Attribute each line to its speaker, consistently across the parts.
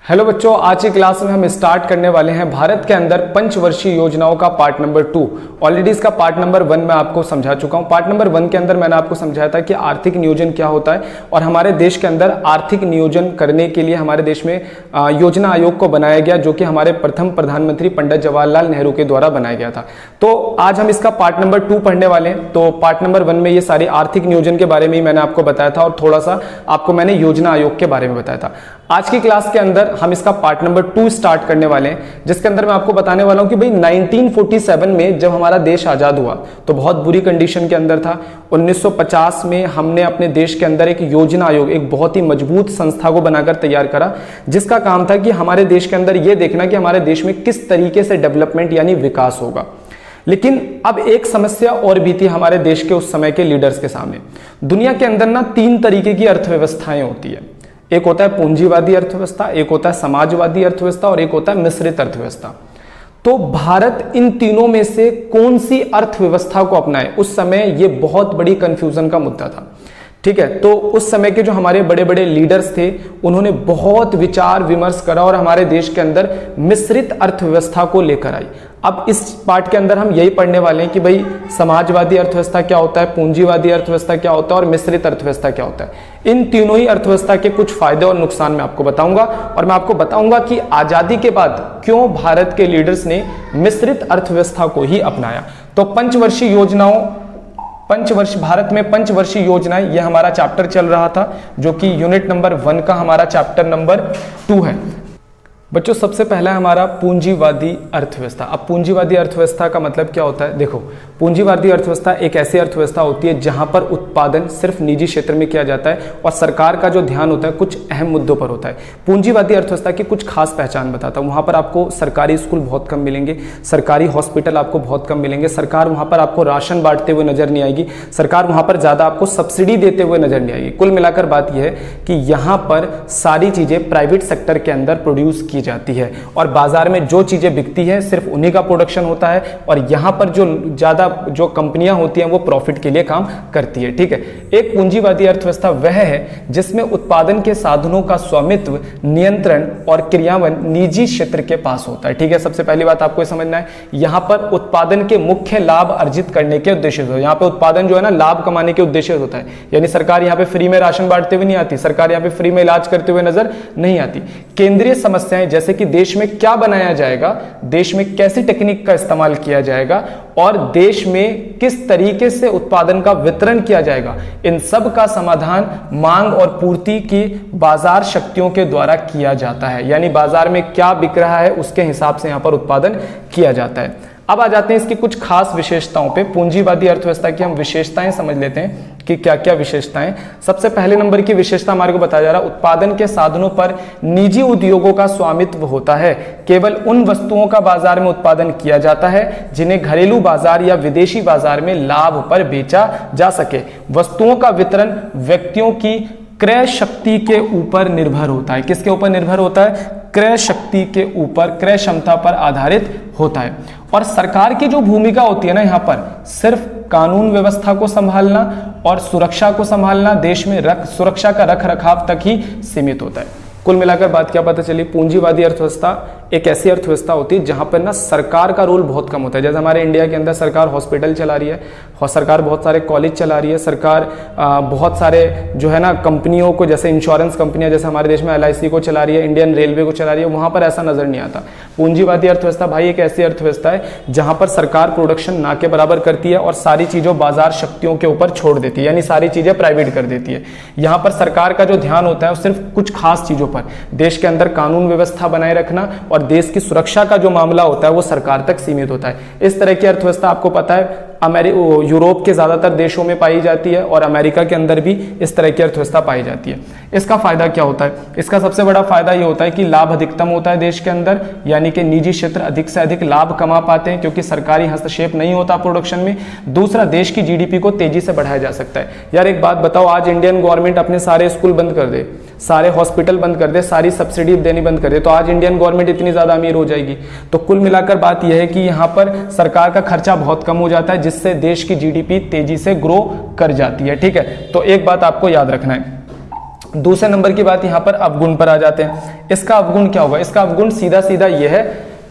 Speaker 1: Hello बच्चों, आज की क्लास में हम स्टार्ट करने वाले हैं भारत के अंदर पंचवर्षीय योजनाओं का पार्ट नंबर 2। ऑलरेडी इसका पार्ट नंबर 1 मैं आपको समझा चुका हूं। पार्ट नंबर 1 के अंदर मैंने आपको समझाया था कि आर्थिक नियोजन क्या होता है और हमारे देश के अंदर आर्थिक नियोजन करने के लिए हमारे देश में योजना आयोग को बनाया गया, जो कि हमारे प्रथम प्रधानमंत्री पंडित जवाहरलाल नेहरू के द्वारा बनाया गया था। तो आज हम इसका पार्ट नंबर 2 पढ़ने वाले हैं। तो पार्ट नंबर 1 में ये सारी आर्थिक नियोजन के बारे में ही मैंने आपको बताया था और थोड़ा सा आपको मैंने योजना आयोग के बारे में बताया था। आज की क्लास के अंदर हम इसका पार्ट नंबर 2 स्टार्ट करने वाले हैं, जिसके अंदर मैं आपको बताने वाला हूं कि भाई 1947 में जब हमारा देश आजाद हुआ तो बहुत बुरी कंडीशन के अंदर था। 1950 में हमने अपने देश के अंदर एक योजना आयोग, एक बहुत ही मजबूत संस्था को बनाकर तैयार करा, जिसका काम था कि हमारे देश के अंदर यह देखना कि हमारे देश में किस तरीके से डेवलपमेंट यानी विकास होगा। लेकिन अब एक समस्या और भी थी हमारे देश के उस समय के लीडर्स के सामने। दुनिया के अंदर ना 3 तरीके की अर्थव्यवस्थाएं होती है। एक होता है पूंजीवादी अर्थव्यवस्था, एक होता है समाजवादी अर्थव्यवस्था और एक होता है मिश्रित अर्थव्यवस्था। तो भारत इन तीनों में से कौन सी अर्थव्यवस्था को अपनाए, उस समय यह बहुत बड़ी कंफ्यूजन का मुद्दा था। ठीक है, तो उस समय के जो हमारे बड़े बड़े लीडर्स थे उन्होंने बहुत विचार विमर्श करा और हमारे देश के अंदर मिश्रित अर्थव्यवस्था को लेकर आई। अब इस पार्ट के अंदर हम यही पढ़ने वाले हैं कि भाई समाजवादी अर्थव्यवस्था क्या होता है, पूंजीवादी अर्थव्यवस्था क्या होता है और मिश्रित अर्थव्यवस्था क्या होता है। इन तीनों ही अर्थव्यवस्था के कुछ फायदे और नुकसान मैं आपको बताऊंगा और मैं आपको बताऊंगा कि आजादी के बाद क्यों भारत के लीडर्स ने मिश्रित अर्थव्यवस्था को ही अपनाया। तो भारत में पंचवर्षीय योजनाएं, यह हमारा चैप्टर चल रहा था, जो कि यूनिट नंबर 1 का हमारा चैप्टर नंबर 2 है। बच्चों, सबसे पहला है हमारा पूंजीवादी अर्थव्यवस्था। अब पूंजीवादी अर्थव्यवस्था का मतलब क्या होता है? देखो, पूंजीवादी अर्थव्यवस्था एक ऐसी अर्थव्यवस्था होती है जहां पर उत्पादन सिर्फ निजी क्षेत्र में किया जाता है और सरकार का जो ध्यान होता है कुछ अहम मुद्दों पर होता है। पूंजीवादी अर्थव्यवस्था की कुछ खास पहचान बताता हूं। वहां पर आपको सरकारी स्कूल बहुत कम मिलेंगे, सरकारी हॉस्पिटल आपको बहुत कम मिलेंगे, सरकार वहां पर आपको राशन बांटते हुए नजर नहीं आएगी, सरकार वहां पर ज्यादा आपको सब्सिडी देते हुए नजर नहीं आएगी। कुल मिलाकर बात यह है कि यहां पर सारी चीजें प्राइवेट सेक्टर के अंदर प्रोड्यूस की जाती है और बाजार में जो चीजें बिकती है सिर्फ उन्हीं का प्रोडक्शन होता है और यहां पर जो कंपनियां होती हैं वो प्रॉफिट के लिए काम करती है। ठीक है, एक पूंजीवादी अर्थव्यवस्था वह है जिसमें उत्पादन के साधनों का स्वामित्व, नियंत्रण और क्रियान्वयन निजी क्षेत्र के पास होता है। ठीक है, सबसे पहली बात आपको समझना है, यहां पर उत्पादन के मुख्य लाभ अर्जित करने के उद्देश्य से, यहां पे उत्पादन जो है ना लाभ कमाने के उद्देश्य से होता है। यानी सरकार यहां पे फ्री में राशन बांटते हुए नहीं आती, सरकार यहां पे फ्री में इलाज करते हुए नजर नहीं आती। केंद्रीय समस्याएं जैसे कि देश में क्या बनाया जाएगा, देश में कैसी टेक्निक का इस्तेमाल किया जाएगा और देश में किस तरीके से उत्पादन का वितरण किया जाएगा, इन सब का समाधान मांग और पूर्ति की बाजार शक्तियों के द्वारा किया जाता है। यानी बाजार में क्या बिक रहा है उसके हिसाब से यहां पर उत्पादन किया जाता है। अब आ जाते हैं इसकी कुछ खास विशेषताओं पे। पूंजीवादी अर्थव्यवस्था की हम विशेषताएं समझ लेते हैं कि क्या क्या विशेषताएं। सबसे पहले नंबर की विशेषता हमारे को बताया जा रहा है, उत्पादन के साधनों पर निजी उद्योगों का स्वामित्व होता है। केवल उन वस्तुओं का बाजार में उत्पादन किया जाता है जिन्हें घरेलू बाजार या विदेशी बाजार में लाभ पर बेचा जा सके। वस्तुओं का वितरण व्यक्तियों की क्रय शक्ति के ऊपर निर्भर होता है। किसके ऊपर निर्भर होता है? क्रय शक्ति के ऊपर, क्रय क्षमता पर आधारित होता है। और सरकार की जो भूमिका होती है ना यहाँ पर, सिर्फ कानून व्यवस्था को संभालना और सुरक्षा को संभालना, देश में सुरक्षा का रख रखाव तक ही सीमित होता है। कुल मिलाकर बात क्या पता चली? पूंजीवादी अर्थव्यवस्था एक ऐसी अर्थव्यवस्था होती है जहां पर ना सरकार का रोल बहुत कम होता है। जैसे हमारे इंडिया के अंदर सरकार हॉस्पिटल चला रही है और सरकार बहुत सारे कॉलेज चला रही है, सरकार बहुत सारे जो है ना कंपनियों को, जैसे इंश्योरेंस कंपनियां, जैसे हमारे देश में LIC को चला रही है, इंडियन रेलवे को चला रही है, वहां पर ऐसा नजर नहीं आता। पूंजीवादी अर्थव्यवस्था भाई एक ऐसी अर्थव्यवस्था है जहां पर सरकार प्रोडक्शन ना के बराबर करती है और सारी चीजों बाजार शक्तियों के ऊपर छोड़ देती है, यानी सारी चीजें प्राइवेट कर देती है। यहां पर सरकार का जो ध्यान होता है वो सिर्फ कुछ खास चीजों पर, देश के अंदर कानून व्यवस्था बनाए रखना और देश की सुरक्षा का जो मामला होता है वो सरकार तक सीमित होता है। इस तरह की अर्थव्यवस्था आपको पता है यूरोप के ज्यादातर देशों में पाई जाती है और अमेरिका के अंदर भी इस तरह की अर्थव्यवस्था पाई जाती है। इसका फायदा क्या होता है? इसका सबसे बड़ा फायदा ये होता है कि लाभ अधिकतम होता है देश के अंदर, यानी कि निजी क्षेत्र अधिक से अधिक लाभ कमा पाते हैं क्योंकि सरकारी हस्तक्षेप नहीं होता प्रोडक्शन में। दूसरा, देश की GDP को तेजी से बढ़ाया जा सकता है। यार एक बात बताओ, आज इंडियन गवर्नमेंट अपने सारे स्कूल बंद कर दे, सारे हॉस्पिटल बंद कर दे, सारी सब्सिडी देनी बंद कर दे, तो आज इंडियन गवर्नमेंट इतनी ज्यादा अमीर हो जाएगी। तो कुल मिलाकर बात यह है कि यहाँ पर सरकार का खर्चा बहुत कम हो जाता है, जिससे देश की GDP तेजी से ग्रो कर जाती है। ठीक है, तो एक बात आपको याद रखना है, दूसरे नंबर की बात यहां पर अवगुण पर आ जाते हैं। इसका अवगुण क्या होगा? इसका अवगुण सीधा सीधा यह है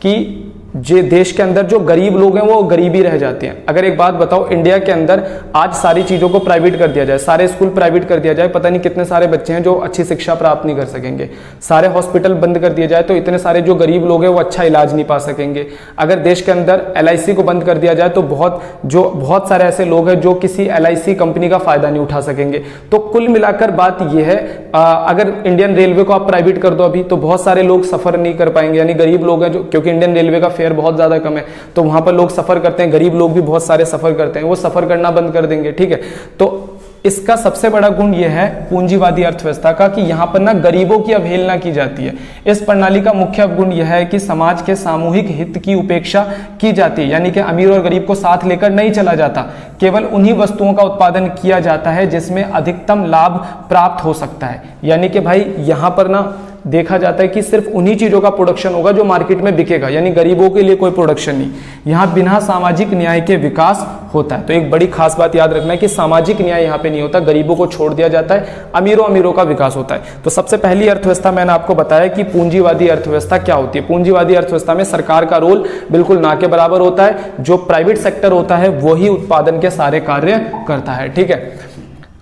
Speaker 1: कि जे देश के अंदर जो गरीब लोग हैं वो गरीब ही रह जाते हैं। अगर एक बात बताओ, इंडिया के अंदर आज सारी चीजों को प्राइवेट कर दिया जाए, सारे स्कूल प्राइवेट कर दिया जाए, पता नहीं कितने सारे बच्चे हैं जो अच्छी शिक्षा प्राप्त नहीं कर सकेंगे। सारे हॉस्पिटल बंद कर दिया जाए तो इतने सारे जो गरीब लोग हैं वो अच्छा इलाज नहीं पा सकेंगे। अगर देश के अंदर LIC को बंद कर दिया जाए तो बहुत सारे ऐसे लोग हैं जो किसी LIC कंपनी का फायदा नहीं उठा सकेंगे। तो कुल मिलाकर बात यह है, अगर इंडियन रेलवे को आप प्राइवेट कर दो अभी, तो बहुत सारे लोग सफर नहीं कर पाएंगे, यानी गरीब लोग हैं जो, क्योंकि इंडियन रेलवे का बहुत ज्यादा कम है, तो वहां पर लोग सफर करते हैं, गरीब लोग भी बहुत सारे सफर करते हैं, वो सफर करना बंद कर देंगे। ठीक है, तो इसका सबसे बड़ा गुण यह है पूंजीवादी अर्थव्यवस्था का कि यहां पर ना गरीबों की अवहेलना की जाती है। इस प्रणाली का मुख्य अवगुण यह है कि समाज के सामूहिक हित की उपेक्षा की जाती है, यानी कि अमीर और गरीब को साथ लेकर नहीं चला जाता, केवल उन्हीं वस्तुओं का उत्पादन किया जाता है जिसमें अधिकतम लाभ प्राप्त हो सकता है। यानी कि भाई यहां पर ना देखा जाता है कि सिर्फ उन्हीं चीजों का प्रोडक्शन होगा जो मार्केट में बिकेगा, यानी गरीबों के लिए कोई प्रोडक्शन नहीं। यहां बिना सामाजिक न्याय के विकास होता है। तो एक बड़ी खास बात याद रखना है कि सामाजिक न्याय यहां पे नहीं होता, गरीबों को छोड़ दिया जाता है, अमीरों का विकास होता है। तो सबसे पहली अर्थव्यवस्था मैंने आपको बताया कि पूंजीवादी अर्थव्यवस्था क्या होती है। पूंजीवादी अर्थव्यवस्था में सरकार का रोल बिल्कुल ना के बराबर होता है, जो प्राइवेट सेक्टर होता है वही उत्पादन के सारे कार्य करता है। ठीक है,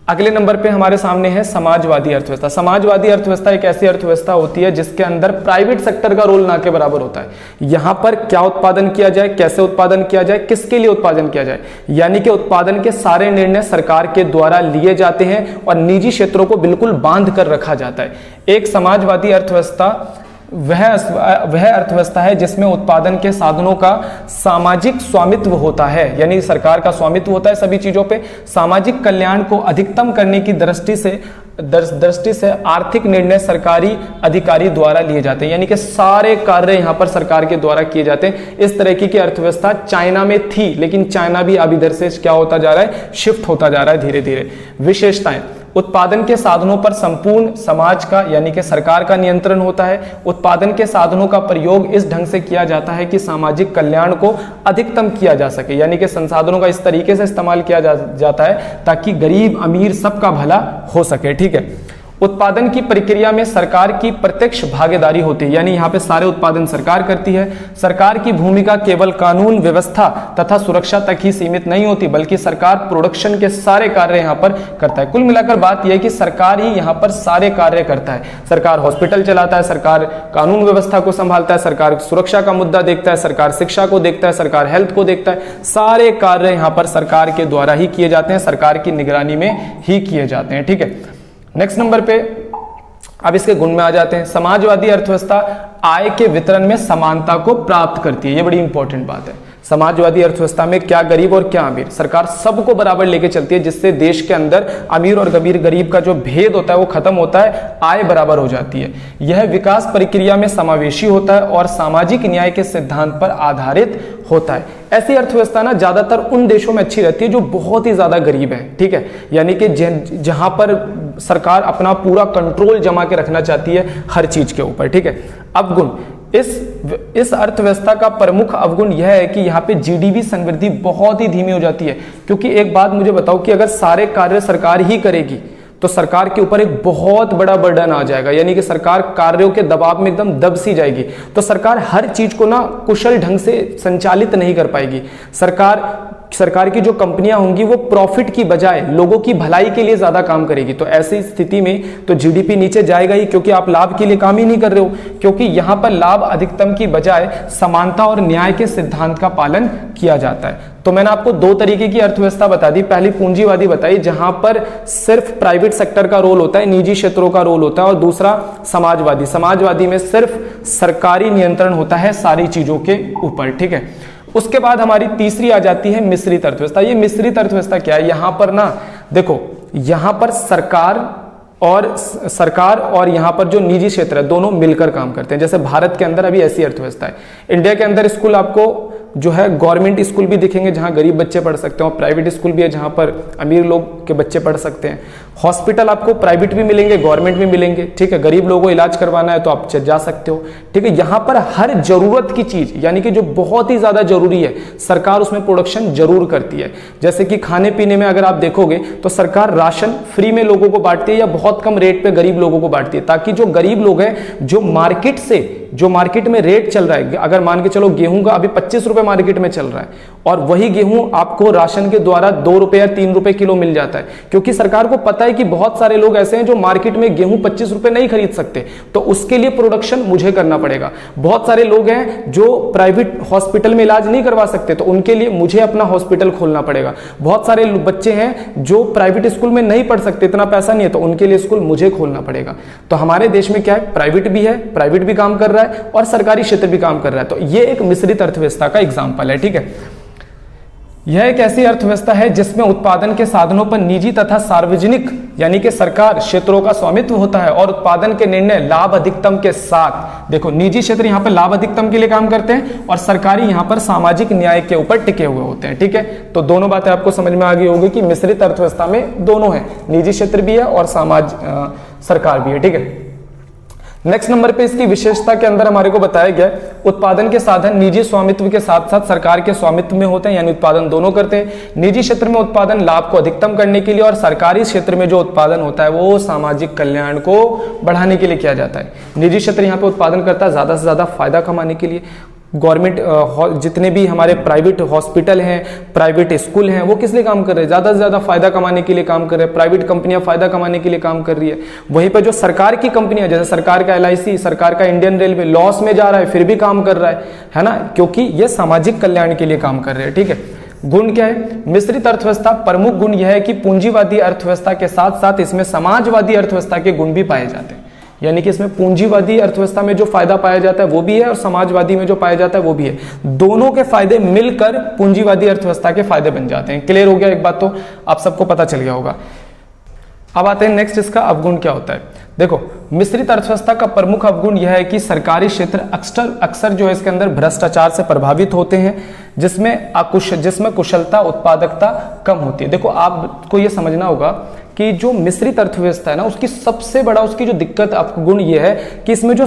Speaker 1: अगले नंबर पे हमारे सामने है समाजवादी अर्थव्यवस्था। समाजवादी अर्थव्यवस्था एक ऐसी अर्थव्यवस्था होती है जिसके अंदर प्राइवेट सेक्टर का रोल ना के बराबर होता है। यहां पर क्या उत्पादन किया जाए, कैसे उत्पादन किया जाए, किसके लिए उत्पादन किया जाए, यानी कि उत्पादन के सारे निर्णय सरकार के द्वारा लिए जाते हैं और निजी क्षेत्रों को बिल्कुल बांध कर रखा जाता है। एक समाजवादी अर्थव्यवस्था वह अर्थव्यवस्था है जिसमें उत्पादन के साधनों का सामाजिक स्वामित्व होता है, यानी सरकार का स्वामित्व होता है सभी चीजों पे। सामाजिक कल्याण को अधिकतम करने की दृष्टि से आर्थिक निर्णय सरकारी अधिकारी द्वारा लिए जाते हैं, यानी कि सारे कार्य यहां पर सरकार के द्वारा किए जाते हैं। इस तरह की अर्थव्यवस्था चाइना में थी, लेकिन चाइना भी अब इधर से क्या होता जा रहा है, शिफ्ट होता जा रहा है धीरे धीरे। विशेषताएं, उत्पादन के साधनों पर संपूर्ण समाज का यानी कि सरकार का नियंत्रण होता है। उत्पादन के साधनों का प्रयोग इस ढंग से किया जाता है कि सामाजिक कल्याण को अधिकतम किया जा सके, यानी कि संसाधनों का इस तरीके से इस्तेमाल किया जाता है ताकि गरीब अमीर सबका भला हो सके। ठीक है, उत्पादन की प्रक्रिया में सरकार की प्रत्यक्ष भागीदारी होती है, यानी यहाँ पे सारे उत्पादन सरकार करती है। सरकार की भूमिका केवल कानून व्यवस्था तथा सुरक्षा तक ही सीमित नहीं होती, बल्कि सरकार प्रोडक्शन के सारे कार्य यहाँ पर करता है। कुल मिलाकर बात यह है कि सरकार ही यहाँ पर सारे कार्य करता है। सरकार हॉस्पिटल चलाता है, सरकार कानून व्यवस्था को संभालता है, सरकार सुरक्षा का मुद्दा देखता है, सरकार शिक्षा को देखता है, सरकार हेल्थ को देखता है। सारे कार्य यहाँ पर सरकार के द्वारा ही किए जाते हैं, सरकार की निगरानी में ही किए जाते हैं। ठीक है, नेक्स्ट नंबर पे अब इसके गुण में आ जाते हैं। समाजवादी अर्थव्यवस्था आय के वितरण में समानता को प्राप्त करती है, ये बड़ी इंपॉर्टेंट बात है। समाजवादी अर्थव्यवस्था में क्या गरीब और क्या अमीर, सरकार सबको बराबर लेके चलती है, जिससे देश के अंदर अमीर और गरीब का जो भेद होता है वो खत्म होता है, आय बराबर हो जाती है। यह विकास प्रक्रिया में समावेशी होता है और सामाजिक न्याय के सिद्धांत पर आधारित होता है। ऐसी अर्थव्यवस्था ना ज्यादातर उन देशों में अच्छी रहती है जो बहुत ही ज्यादा गरीब है। ठीक है, यानी कि जहां पर सरकार अपना पूरा कंट्रोल जमा के रखना चाहती है हर चीज के ऊपर। ठीक है, अवगुण, इस अर्थव्यवस्था का प्रमुख अवगुण यह है कि यहाँ पे जीडीपी संवृद्धि बहुत ही धीमी हो जाती है, क्योंकि एक बात मुझे बताओ कि अगर सारे कार्य सरकार ही करेगी तो सरकार के ऊपर एक बहुत बड़ा बर्डन आ जाएगा, यानी कि सरकार कार्यों के दबाव में एकदम दब सी जाएगी। तो सरकार हर चीज को ना कुशल ढंग से संचालित नहीं कर पाएगी। सरकार की जो कंपनियां होंगी वो प्रॉफिट की बजाय लोगों की भलाई के लिए ज्यादा काम करेगी। तो ऐसी स्थिति में तो जीडीपी नीचे जाएगा ही, क्योंकि आप लाभ के लिए काम ही नहीं कर रहे हो, क्योंकि यहां पर लाभ अधिकतम की बजाय समानता और न्याय के सिद्धांत का पालन किया जाता है। तो मैंने आपको दो तरीके की अर्थव्यवस्था बता दी। पहली पूंजीवादी बताई, जहां पर सिर्फ प्राइवेट सेक्टर का रोल होता है, निजी क्षेत्रों का रोल होता है, और दूसरा समाजवादी में सिर्फ सरकारी नियंत्रण होता है सारी चीजों के ऊपर। ठीक है, उसके बाद हमारी तीसरी आ जाती है मिश्रित अर्थव्यवस्था। ये मिश्रित अर्थव्यवस्था क्या है, यहां पर ना देखो, यहां पर सरकार और यहां पर जो निजी क्षेत्र है दोनों मिलकर काम करते हैं। जैसे भारत के अंदर अभी ऐसी अर्थव्यवस्था है। इंडिया के अंदर स्कूल आपको जो है गवर्नमेंट स्कूल भी दिखेंगे जहां गरीब बच्चे पढ़ सकते हैं, और प्राइवेट स्कूल भी है जहां पर अमीर लोग के बच्चे पढ़ सकते हैं। हॉस्पिटल आपको प्राइवेट भी मिलेंगे, गवर्नमेंट भी मिलेंगे, ठीक है। गरीब लोगों को इलाज करवाना है तो आप जा सकते हो, ठीक है। यहां पर हर जरूरत की चीज, यानी कि जो बहुत ही ज्यादा जरूरी है, सरकार उसमें प्रोडक्शन जरूर करती है। जैसे कि खाने पीने में अगर आप देखोगे तो सरकार राशन फ्री में लोगों को बांटती है या बहुत कम रेट पे गरीब लोगों को बांटती है, ताकि जो गरीब लोग हैं, जो मार्केट में रेट चल रहा है, अगर मान के चलो गेहूं का अभी 25 रुपए मार्केट में चल रहा है और वही गेहूं आपको राशन के द्वारा 2 रुपए या 3 रुपए किलो मिल जाता है, क्योंकि सरकार को पता है कि बहुत सारे लोग ऐसे हैं जो मार्केट में गेहूं 25 रुपए नहीं खरीद सकते, तो उसके लिए प्रोडक्शन मुझे करना पड़ेगा। बहुत सारे लोग हैं जो प्राइवेट हॉस्पिटल में इलाज नहीं करवा सकते, तो उनके लिए मुझे अपना हॉस्पिटल खोलना पड़ेगा। बहुत सारे बच्चे हैं जो प्राइवेट स्कूल में नहीं पढ़ सकते, इतना पैसा नहीं है, तो उनके लिए स्कूल मुझे खोलना पड़ेगा। तो हमारे देश में क्या है, प्राइवेट भी है, प्राइवेट भी काम कर रहा है और सरकारी क्षेत्र भी काम कर रहा है। तो ये एक मिश्रित अर्थव्यवस्था का एग्जाम्पल है, ठीक है। यह एक ऐसी अर्थव्यवस्था है जिसमें उत्पादन के साधनों पर निजी तथा सार्वजनिक, यानी कि सरकार क्षेत्रों का स्वामित्व होता है और उत्पादन के निर्णय लाभ अधिकतम के साथ, देखो निजी क्षेत्र यहां पर लाभ अधिकतम के लिए काम करते हैं और सरकारी यहां पर सामाजिक न्याय के ऊपर टिके हुए होते हैं, ठीक है। तो दोनों बातें आपको समझ में आ गई होगी कि मिश्रित अर्थव्यवस्था में दोनों है, निजी क्षेत्र भी है और सरकार भी है, ठीक है। नेक्स्ट नंबर पे इसकी विशेषता के अंदर हमारे को बताया गया उत्पादन के साधन निजी स्वामित्व के साथ साथ सरकार के स्वामित्व में होते हैं, यानी उत्पादन दोनों करते हैं। निजी क्षेत्र में उत्पादन लाभ को अधिकतम करने के लिए और सरकारी क्षेत्र में जो उत्पादन होता है वो सामाजिक कल्याण को बढ़ाने के लिए किया जाता है। निजी क्षेत्र यहाँ पे उत्पादन करता है ज्यादा से ज्यादा फायदा कमाने के लिए। गवर्नमेंट जितने भी हमारे प्राइवेट हॉस्पिटल हैं, प्राइवेट स्कूल हैं, वो किस लिए काम कर रहे हैं, ज्यादा से ज्यादा फायदा कमाने के लिए काम कर रहे हैं। प्राइवेट कंपनियां फायदा कमाने के लिए काम कर रही है। वहीं पर जो सरकार की कंपनियां, जैसे सरकार का LIC, सरकार का इंडियन रेलवे लॉस में जा रहा है फिर भी काम कर रहा है ना, क्योंकि ये सामाजिक कल्याण के लिए काम कर रहे हैं, ठीक है। गुण क्या है मिश्रित अर्थव्यवस्था? प्रमुख गुण यह है कि पूंजीवादी अर्थव्यवस्था के साथ साथ इसमें समाजवादी अर्थव्यवस्था के गुण भी पाए जाते हैं, यानी कि इसमें पूंजीवादी अर्थव्यवस्था में जो फायदा पाया जाता है वो भी है और समाजवादी में जो पाया जाता है वो भी है। दोनों के फायदे मिलकर पूंजीवादी अर्थव्यवस्था के फायदे बन जाते हैं। क्लियर हो गया? एक बात तो आप सबको पता चल गया होगा। अब आते हैं नेक्स्ट, इसका अवगुण क्या होता है। देखो मिश्रित अर्थव्यवस्था का प्रमुख अवगुण यह है कि सरकारी क्षेत्र अक्सर जो है इसके अंदर भ्रष्टाचार से प्रभावित होते हैं, जिसमें कुशलता उत्पादकता कम होती है। देखो आपको यह समझना होगा कि जो मिश्रित अर्थव्यवस्था है ना, उसकी सबसे बड़ा उसकी जो दिक्कत आपको गुण ये है कि इसमें जो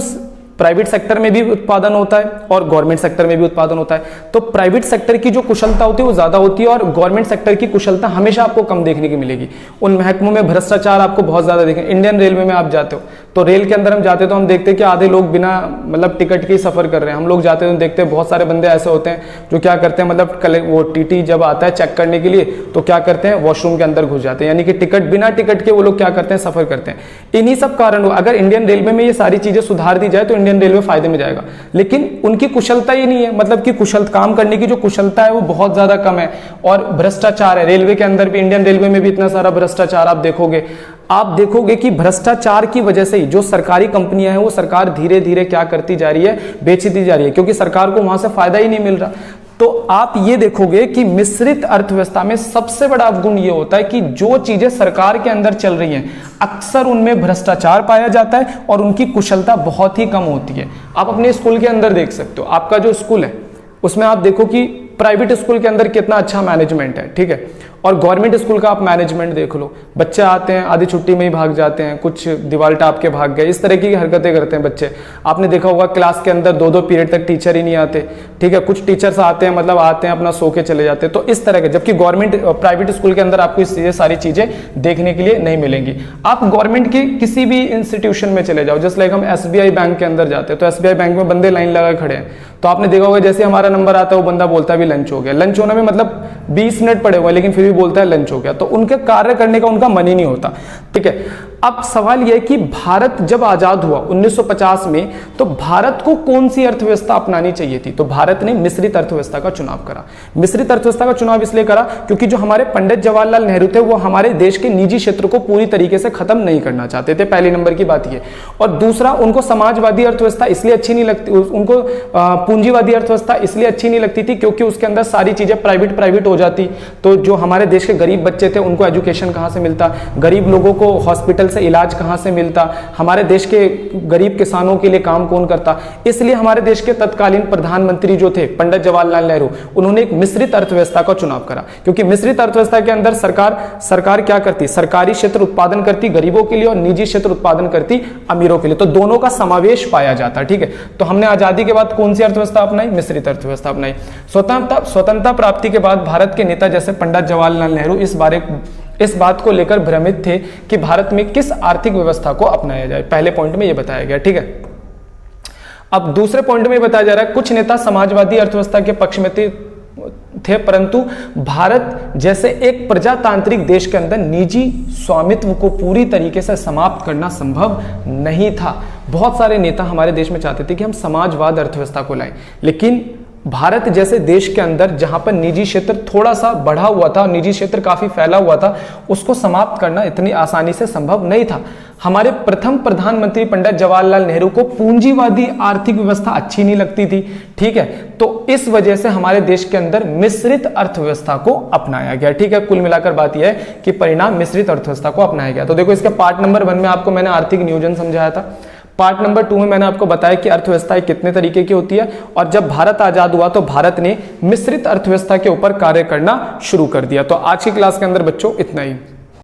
Speaker 1: प्राइवेट सेक्टर में भी उत्पादन होता है और गवर्नमेंट सेक्टर में भी उत्पादन होता है। तो प्राइवेट सेक्टर की जो कुशलता होती है वो ज्यादा होती है और गवर्नमेंट सेक्टर की कुशलता हमेशा आपको कम देखने की मिलेगी। उन महकमों में भ्रष्टाचार आपको बहुत ज्यादा देखेंगे। इंडियन रेलवे में आप जाते हो तो रेल के अंदर हम जाते हैं तो हम देखते हैं कि आधे लोग बिना मतलब टिकट के ही सफर कर रहे हैं। हम लोग जाते हैं तो देखते हैं बहुत सारे बंदे ऐसे होते हैं जो क्या करते हैं, मतलब वो TT जब आता है चेक करने के लिए तो क्या करते हैं, वॉशरूम के अंदर घुस जाते हैं, यानी कि बिना टिकट के वो लोग क्या करते हैं, सफर करते हैं। इन्हीं सब कारणों अगर इंडियन रेलवे में ये सारी चीजें सुधार दी जाए तो इंडियन रेलवे फायदे में जाएगा, लेकिन उनकी कुशलता ये नहीं है, मतलब कि काम करने की जो कुशलता है वो बहुत ज्यादा कम है और भ्रष्टाचार है। रेलवे के अंदर भी, इंडियन रेलवे में भी इतना सारा भ्रष्टाचार आप देखोगे कि भ्रष्टाचार की वजह से ही जो सरकारी कंपनियां हैं वो सरकार धीरे धीरे क्या करती जा रही है, बेचती जा रही है, क्योंकि सरकार को वहां से फायदा ही नहीं मिल रहा। तो आप ये देखोगे कि मिश्रित अर्थव्यवस्था में सबसे बड़ा अवगुण ये होता है कि जो चीजें सरकार के अंदर चल रही हैं अक्सर उनमें भ्रष्टाचार पाया जाता है और उनकी कुशलता बहुत ही कम होती है। आप अपने स्कूल के अंदर देख सकते हो, आपका जो स्कूल है उसमें आप देखो कि प्राइवेट स्कूल के अंदर कितना अच्छा मैनेजमेंट है, ठीक है, और गवर्नमेंट स्कूल का आप मैनेजमेंट देख लो। बच्चे आते हैं आधी छुट्टी में ही भाग जाते हैं, कुछ दीवार टाप के भाग गए, इस तरह की हरकतें करते हैं बच्चे। आपने देखा होगा क्लास के अंदर 2-2 पीरियड तक टीचर ही नहीं आते, ठीक है, कुछ टीचर्स आते हैं मतलब आते हैं अपना सो के चले जाते हैं। तो इस तरह के, जबकि प्राइवेट स्कूल के अंदर आपको ये सारी चीजें देखने के लिए नहीं मिलेंगी। आप गवर्नमेंट के किसी भी इंस्टीट्यूशन में चले जाओ, जैसे लाइक हम SBI बैंक के अंदर जाते हैं तो SBI बैंक में बंदे लाइन लगा खड़े हैं, तो आपने देखा होगा जैसे हमारा नंबर आता है वो बंदा बोलता है भी लंच हो गया। लंच होने में मतलब 20 मिनट पड़े हुए लेकिन फिर भी बोलता है लंच हो गया। तो उनके कार्य करने का उनका मन ही नहीं होता, ठीक है। अब सवाल यह है कि भारत जब आजाद हुआ 1950 में, तो भारत को कौन सी अर्थव्यवस्था अपनानी चाहिए थी? तो भारत ने मिश्रित अर्थव्यवस्था का चुनाव करा। मिश्रित अर्थव्यवस्था का चुनाव इसलिए करा क्योंकि जो हमारे पंडित जवाहरलाल नेहरू थे वो हमारे देश के निजी क्षेत्र को पूरी तरीके से खत्म नहीं करना चाहते थे, पहली नंबर की बात ये। और दूसरा, उनको समाजवादी अर्थव्यवस्था इसलिए अच्छी नहीं लगती, उनको पूंजीवादी अर्थव्यवस्था इसलिए अच्छी नहीं लगती थी क्योंकि उसके अंदर सारी चीजें प्राइवेट हो जाती। तो जो हमारे देश के गरीब बच्चे थे उनको एजुकेशन कहां से मिलता, गरीब लोगों को हॉस्पिटल हॉस्पिटल से इलाज कहाँ से मिलता, हमारे देश के गरीब किसानों के लिए काम कौन करता। इसलिए हमारे देश के तत्कालीन प्रधानमंत्री जो थे पंडित जवाहरलाल नेहरू, उन्होंने एक मिश्रित अर्थव्यवस्था का चुनाव करा, क्योंकि मिश्रित अर्थव्यवस्था के अंदर सरकार क्या करती, सरकारी क्षेत्र उत्पादन करती गरीबों के लिए और निजी क्षेत्र उत्पादन करती अमीरों के लिए, तो दोनों का समावेश पाया जाता। ठीक है, तो हमने आजादी के बाद कौन सी अर्थव्यवस्था अपनाई, मिश्रित अर्थव्यवस्था अपनाई। स्वतंत्रता प्राप्ति के बाद भारत के नेता जैसे पंडित जवाहरलाल नेहरू इस बात को लेकर भ्रमित थे कि भारत में किस आर्थिक व्यवस्था को अपनाया जाए। पहले पॉइंट में यह बताया गया। ठीक है, अब दूसरे पॉइंट में बताया जा रहा है कुछ नेता समाजवादी अर्थव्यवस्था के पक्ष में थे, परंतु भारत जैसे एक प्रजातांत्रिक देश के अंदर निजी स्वामित्व को पूरी तरीके से समाप्त करना संभव नहीं था। बहुत सारे नेता हमारे देश में चाहते थे कि हम समाजवाद अर्थव्यवस्था को लाएं, लेकिन भारत जैसे देश के अंदर जहां पर निजी क्षेत्र थोड़ा सा बढ़ा हुआ था, निजी क्षेत्र काफी फैला हुआ था, उसको समाप्त करना इतनी आसानी से संभव नहीं था। हमारे प्रथम प्रधानमंत्री पंडित जवाहरलाल नेहरू को पूंजीवादी आर्थिक व्यवस्था अच्छी नहीं लगती थी। ठीक है, तो इस वजह से हमारे देश के अंदर मिश्रित अर्थव्यवस्था को अपनाया गया। ठीक है, कुल मिलाकर बात यह है कि परिणाम मिश्रित अर्थव्यवस्था को अपनाया गया। तो देखो, इसके पार्ट नंबर 1 में आपको मैंने आर्थिक नियोजन समझाया था, पार्ट नंबर 2 में मैंने आपको बताया कि अर्थव्यवस्था कितने तरीके की होती है, और जब भारत आजाद हुआ तो भारत ने मिश्रित अर्थव्यवस्था के ऊपर कार्य करना शुरू कर दिया। तो आज की क्लास के अंदर बच्चों इतना ही।